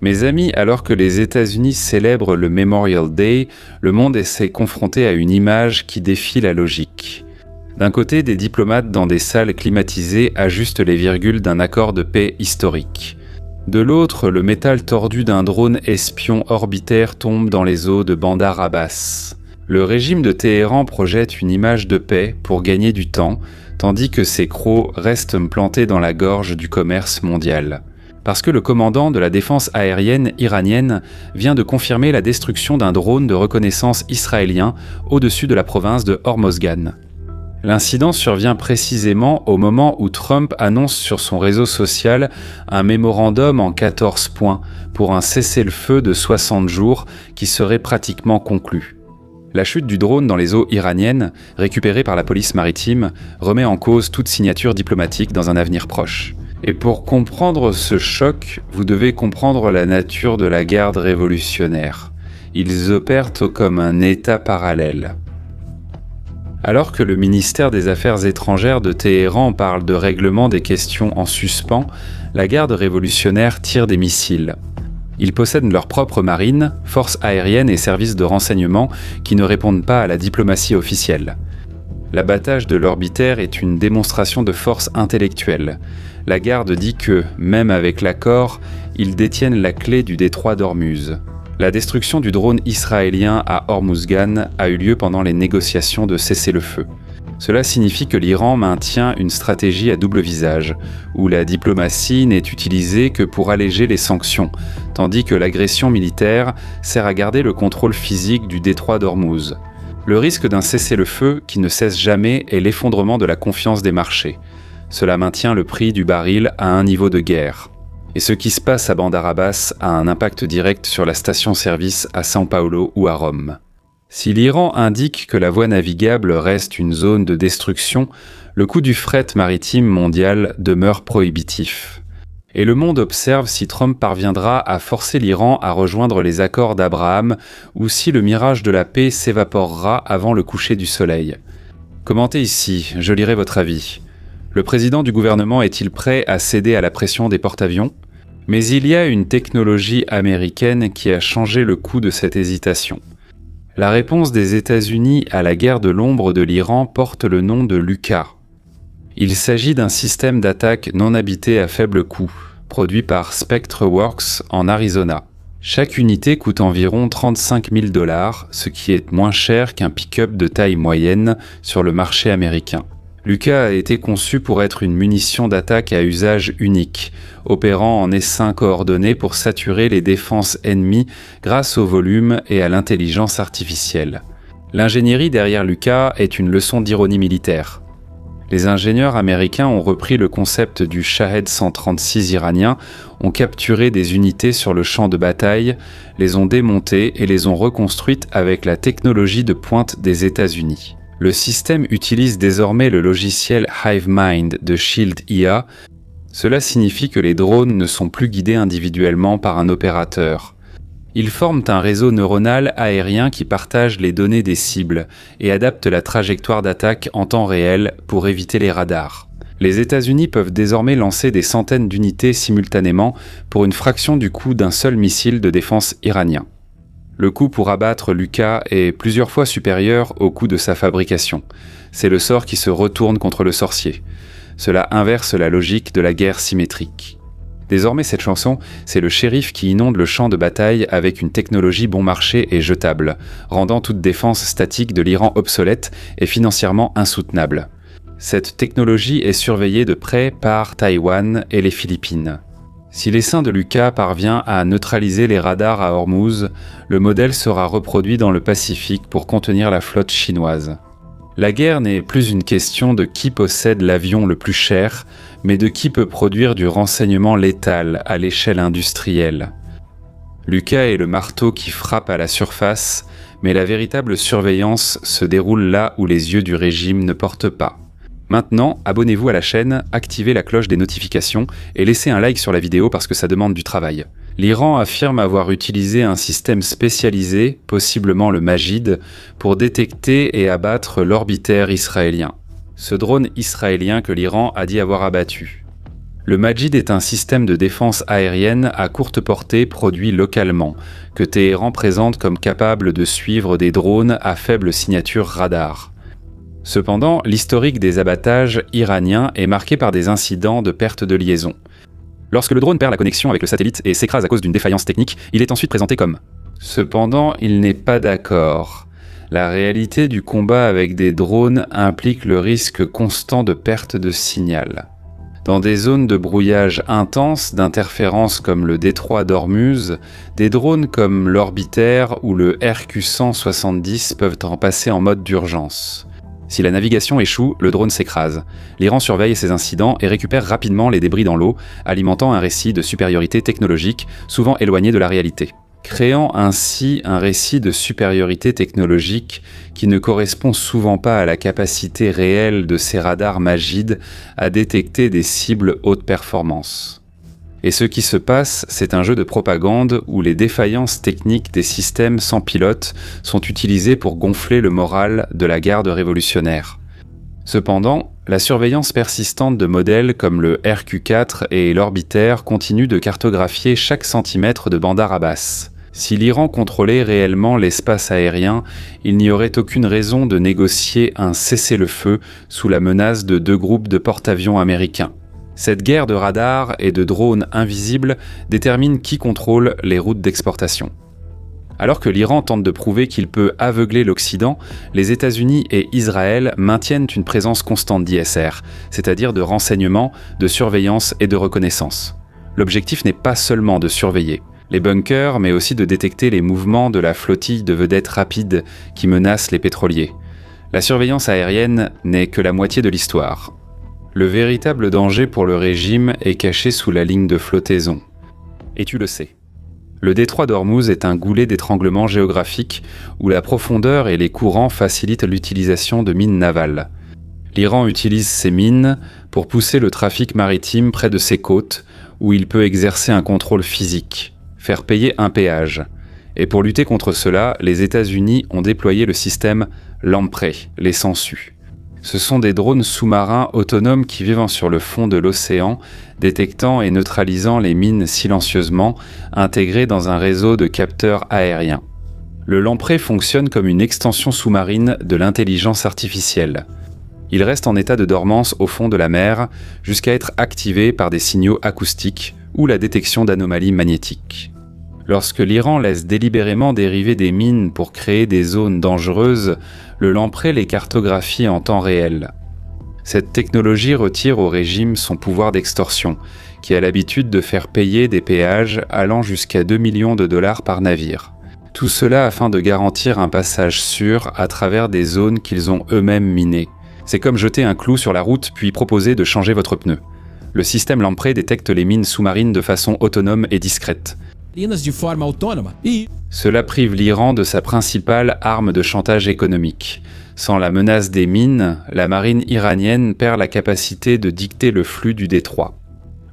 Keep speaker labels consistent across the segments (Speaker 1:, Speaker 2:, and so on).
Speaker 1: Mes amis, alors que les États-Unis célèbrent le Memorial Day, le monde s'est confronté à une image qui défie la logique. D'un côté, des diplomates dans des salles climatisées ajustent les virgules d'un accord de paix historique. De l'autre, le métal tordu d'un drone espion orbitaire tombe dans les eaux de Bandar Abbas. Le régime de Téhéran projette une image de paix pour gagner du temps, tandis que ses crocs restent plantés dans la gorge du commerce mondial. Parce que le commandant de la défense aérienne iranienne vient de confirmer la destruction d'un drone de reconnaissance israélien au-dessus de la province de Hormozgan. L'incident survient précisément au moment où Trump annonce sur son réseau social un mémorandum en 14 points pour un cessez-le-feu de 60 jours qui serait pratiquement conclu. La chute du drone dans les eaux iraniennes, récupérée par la police maritime, remet en cause toute signature diplomatique dans un avenir proche. Et pour comprendre ce choc, vous devez comprendre la nature de la garde révolutionnaire. Ils opèrent comme un État parallèle. Alors que le ministère des Affaires étrangères de Téhéran parle de règlement des questions en suspens, la garde révolutionnaire tire des missiles. Ils possèdent leur propre marine, forces aériennes et services de renseignement qui ne répondent pas à la diplomatie officielle. L'abattage de l'orbitaire est une démonstration de force intellectuelle. La garde dit que, même avec l'accord, ils détiennent la clé du détroit d'Ormuz. La destruction du drone israélien à Hormuzgan a eu lieu pendant les négociations de cessez-le-feu. Cela signifie que l'Iran maintient une stratégie à double visage, où la diplomatie n'est utilisée que pour alléger les sanctions, tandis que l'agression militaire sert à garder le contrôle physique du détroit d'Ormuz. Le risque d'un cessez-le-feu qui ne cesse jamais est l'effondrement de la confiance des marchés. Cela maintient le prix du baril à un niveau de guerre. Et ce qui se passe à Bandar Abbas a un impact direct sur la station-service à São Paulo ou à Rome. Si l'Iran indique que la voie navigable reste une zone de destruction, le coût du fret maritime mondial demeure prohibitif. Et le monde observe si Trump parviendra à forcer l'Iran à rejoindre les accords d'Abraham ou si le mirage de la paix s'évaporera avant le coucher du soleil. Commentez ici, je lirai votre avis. Le président du gouvernement est-il prêt à céder à la pression des porte-avions ? Mais il y a une technologie américaine qui a changé le cours de cette hésitation. La réponse des États-Unis à la guerre de l'ombre de l'Iran porte le nom de LUCA. Il s'agit d'un système d'attaque non habité à faible coût, produit par SpectreWorks en Arizona. Chaque unité coûte environ 35 000 $, ce qui est moins cher qu'un pick-up de taille moyenne sur le marché américain. LUCA a été conçu pour être une munition d'attaque à usage unique, opérant en essaim coordonné pour saturer les défenses ennemies grâce au volume et à l'intelligence artificielle. L'ingénierie derrière LUCA est une leçon d'ironie militaire. Les ingénieurs américains ont repris le concept du Shahed 136 iranien, ont capturé des unités sur le champ de bataille, les ont démontées et les ont reconstruites avec la technologie de pointe des États-Unis. Le système utilise désormais le logiciel HiveMind de Shield IA. Cela signifie que les drones ne sont plus guidés individuellement par un opérateur. Ils forment un réseau neuronal aérien qui partage les données des cibles et adapte la trajectoire d'attaque en temps réel pour éviter les radars. Les États-Unis peuvent désormais lancer des centaines d'unités simultanément pour une fraction du coût d'un seul missile de défense iranien. Le coût pour abattre LUCA est plusieurs fois supérieur au coût de sa fabrication. C'est le sort qui se retourne contre le sorcier. Cela inverse la logique de la guerre symétrique. Désormais, cette chanson, c'est le shérif qui inonde le champ de bataille avec une technologie bon marché et jetable, rendant toute défense statique de l'Iran obsolète et financièrement insoutenable. Cette technologie est surveillée de près par Taïwan et les Philippines. Si l'essaim de LUCA parvient à neutraliser les radars à Hormuz, le modèle sera reproduit dans le Pacifique pour contenir la flotte chinoise. La guerre n'est plus une question de qui possède l'avion le plus cher, mais de qui peut produire du renseignement létal à l'échelle industrielle. LUCA est le marteau qui frappe à la surface, mais la véritable surveillance se déroule là où les yeux du régime ne portent pas. Maintenant, abonnez-vous à la chaîne, activez la cloche des notifications et laissez un like sur la vidéo parce que ça demande du travail. L'Iran affirme avoir utilisé un système spécialisé, possiblement le Majid, pour détecter et abattre l'orbitaire israélien. Ce drone israélien que l'Iran a dit avoir abattu. Le Majid est un système de défense aérienne à courte portée produit localement, que Téhéran présente comme capable de suivre des drones à faible signature radar. Cependant, l'historique des abattages iraniens est marqué par des incidents de perte de liaison. Lorsque le drone perd la connexion avec le satellite et s'écrase à cause d'une défaillance technique, il est ensuite présenté comme. Cependant, il n'est pas d'accord. La réalité du combat avec des drones implique le risque constant de perte de signal. Dans des zones de brouillage intense, d'interférences comme le détroit d'Ormuz, des drones comme l'Orbiter ou le RQ-170 peuvent en passer en mode d'urgence. Si la navigation échoue, le drone s'écrase. L'Iran surveille ces incidents et récupère rapidement les débris dans l'eau, alimentant un récit de supériorité technologique, souvent éloigné de la réalité. Créant ainsi un récit de supériorité technologique qui ne correspond souvent pas à la capacité réelle de ces radars Majid à détecter des cibles haute performance. Et ce qui se passe, c'est un jeu de propagande où les défaillances techniques des systèmes sans pilote sont utilisées pour gonfler le moral de la garde révolutionnaire. Cependant, la surveillance persistante de modèles comme le RQ-4 et l'Orbiter continue de cartographier chaque centimètre de Bandar Abbas. Si l'Iran contrôlait réellement l'espace aérien, il n'y aurait aucune raison de négocier un cessez-le-feu sous la menace de 2 groupes de porte-avions américains. Cette guerre de radars et de drones invisibles détermine qui contrôle les routes d'exportation. Alors que l'Iran tente de prouver qu'il peut aveugler l'Occident, les États-Unis et Israël maintiennent une présence constante d'ISR, c'est-à-dire de renseignement, de surveillance et de reconnaissance. L'objectif n'est pas seulement de surveiller les bunkers, mais aussi de détecter les mouvements de la flottille de vedettes rapides qui menacent les pétroliers. La surveillance aérienne n'est que la moitié de l'histoire. Le véritable danger pour le régime est caché sous la ligne de flottaison. Et tu le sais. Le détroit d'Ormuz est un goulet d'étranglement géographique où la profondeur et les courants facilitent l'utilisation de mines navales. L'Iran utilise ces mines pour pousser le trafic maritime près de ses côtes, où il peut exercer un contrôle physique, faire payer un péage. Et pour lutter contre cela, les États-Unis ont déployé le système Lamprey, les sangsues. Ce sont des drones sous-marins autonomes qui vivent sur le fond de l'océan, détectant et neutralisant les mines silencieusement, intégrés dans un réseau de capteurs aériens. Le Lamprey fonctionne comme une extension sous-marine de l'intelligence artificielle. Il reste en état de dormance au fond de la mer, jusqu'à être activé par des signaux acoustiques ou la détection d'anomalies magnétiques. Lorsque l'Iran laisse délibérément dériver des mines pour créer des zones dangereuses, le Lamprey les cartographie en temps réel. Cette technologie retire au régime son pouvoir d'extorsion, qui a l'habitude de faire payer des péages allant jusqu'à 2 millions de dollars par navire. Tout cela afin de garantir un passage sûr à travers des zones qu'ils ont eux-mêmes minées. C'est comme jeter un clou sur la route puis proposer de changer votre pneu. Le système Lamprey détecte les mines sous-marines de façon autonome et discrète. Cela prive l'Iran de sa principale arme de chantage économique. Sans la menace des mines, la marine iranienne perd la capacité de dicter le flux du détroit.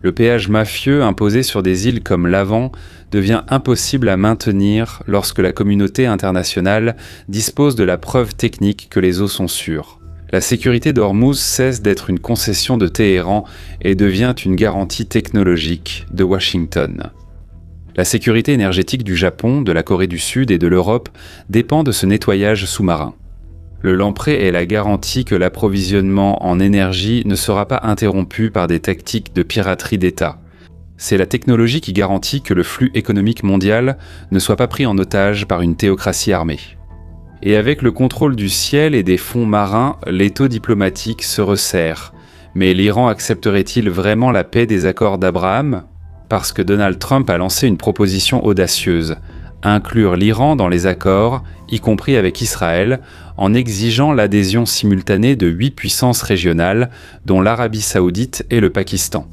Speaker 1: Le péage mafieux imposé sur des îles comme l'Avan devient impossible à maintenir lorsque la communauté internationale dispose de la preuve technique que les eaux sont sûres. La sécurité d'Ormuz cesse d'être une concession de Téhéran et devient une garantie technologique de Washington. La sécurité énergétique du Japon, de la Corée du Sud et de l'Europe dépend de ce nettoyage sous-marin. Le Lamprey est la garantie que l'approvisionnement en énergie ne sera pas interrompu par des tactiques de piraterie d'État. C'est la technologie qui garantit que le flux économique mondial ne soit pas pris en otage par une théocratie armée. Et avec le contrôle du ciel et des fonds marins, l'étau diplomatique se resserre. Mais l'Iran accepterait-il vraiment la paix des accords d'Abraham ? Parce que Donald Trump a lancé une proposition audacieuse, inclure l'Iran dans les accords, y compris avec Israël, en exigeant l'adhésion simultanée de 8 puissances régionales, dont l'Arabie Saoudite et le Pakistan.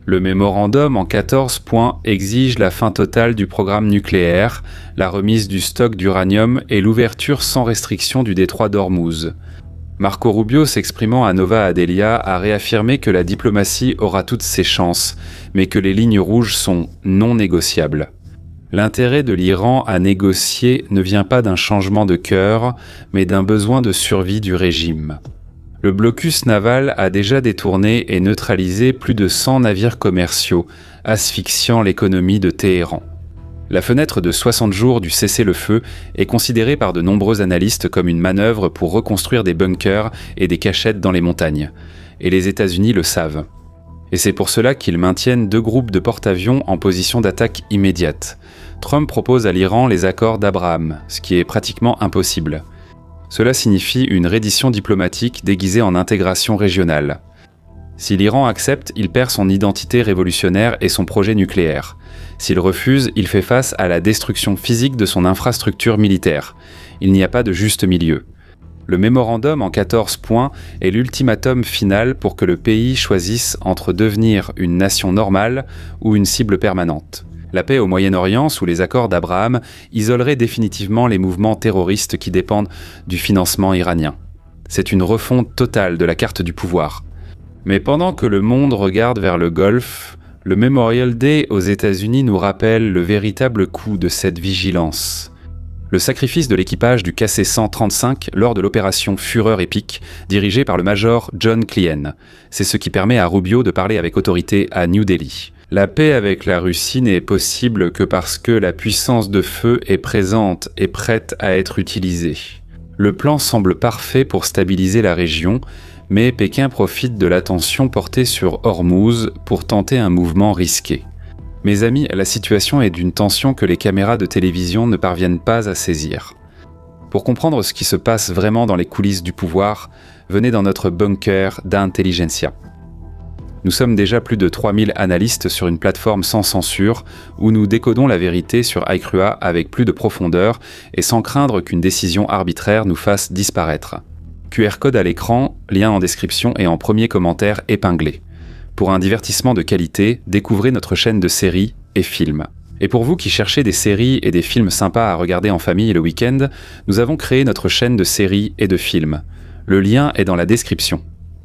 Speaker 1: Le mémorandum en 14 points exige la fin totale du programme nucléaire, la remise du stock d'uranium et l'ouverture sans restriction du détroit d'Ormuz. Marco Rubio, s'exprimant à Nova Adelia, a réaffirmé que la diplomatie aura toutes ses chances, mais que les lignes rouges sont non négociables. L'intérêt de l'Iran à négocier ne vient pas d'un changement de cœur, mais d'un besoin de survie du régime. Le blocus naval a déjà détourné et neutralisé plus de 100 navires commerciaux, asphyxiant l'économie de Téhéran. La fenêtre de 60 jours du cessez-le-feu est considérée par de nombreux analystes comme une manœuvre pour reconstruire des bunkers et des cachettes dans les montagnes. Et les États-Unis le savent. Et c'est pour cela qu'ils maintiennent 2 groupes de porte-avions en position d'attaque immédiate. Trump propose à l'Iran les accords d'Abraham, ce qui est pratiquement impossible. Cela signifie une reddition diplomatique déguisée en intégration régionale. Si l'Iran accepte, il perd son identité révolutionnaire et son projet nucléaire. S'il refuse, il fait face à la destruction physique de son infrastructure militaire. Il n'y a pas de juste milieu. Le mémorandum en 14 points est l'ultimatum final pour que le pays choisisse entre devenir une nation normale ou une cible permanente. La paix au Moyen-Orient, sous les accords d'Abraham, isolerait définitivement les mouvements terroristes qui dépendent du financement iranien. C'est une refonte totale de la carte du pouvoir. Mais pendant que le monde regarde vers le Golfe, le Memorial Day aux États-Unis nous rappelle le véritable coût de cette vigilance. Le sacrifice de l'équipage du KC-135 lors de l'opération Fureur épique, dirigée par le major John Clien. C'est ce qui permet à Rubio de parler avec autorité à New Delhi. La paix avec la Russie n'est possible que parce que la puissance de feu est présente et prête à être utilisée. Le plan semble parfait pour stabiliser la région, mais Pékin profite de l'attention portée sur Hormuz pour tenter un mouvement risqué. Mes amis, la situation est d'une tension que les caméras de télévision ne parviennent pas à saisir. Pour comprendre ce qui se passe vraiment dans les coulisses du pouvoir, venez dans notre bunker d'Intelligentsia. Nous sommes déjà plus de 3000 analystes sur une plateforme sans censure où nous décodons la vérité sur iCrua avec plus de profondeur et sans craindre qu'une décision arbitraire nous fasse disparaître. QR code à l'écran, lien en description et en premier commentaire épinglé. Pour un divertissement de qualité, découvrez notre chaîne de séries et films. Et pour vous qui cherchez des séries et des films sympas à regarder en famille le week-end, nous avons créé notre chaîne de séries et de films. Le lien est dans la description,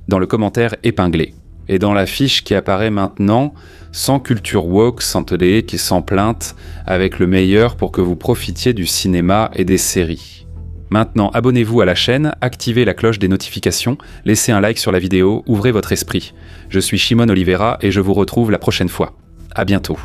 Speaker 1: dans le commentaire épinglé. Et dans la fiche qui apparaît maintenant, sans culture woke, sans télé, sans plainte, avec le meilleur pour que vous profitiez du cinéma et des séries. Maintenant, abonnez-vous à la chaîne, activez la cloche des notifications, laissez un like sur la vidéo, ouvrez votre esprit. Je suis Shimon Oliveira et je vous retrouve la prochaine fois. À bientôt.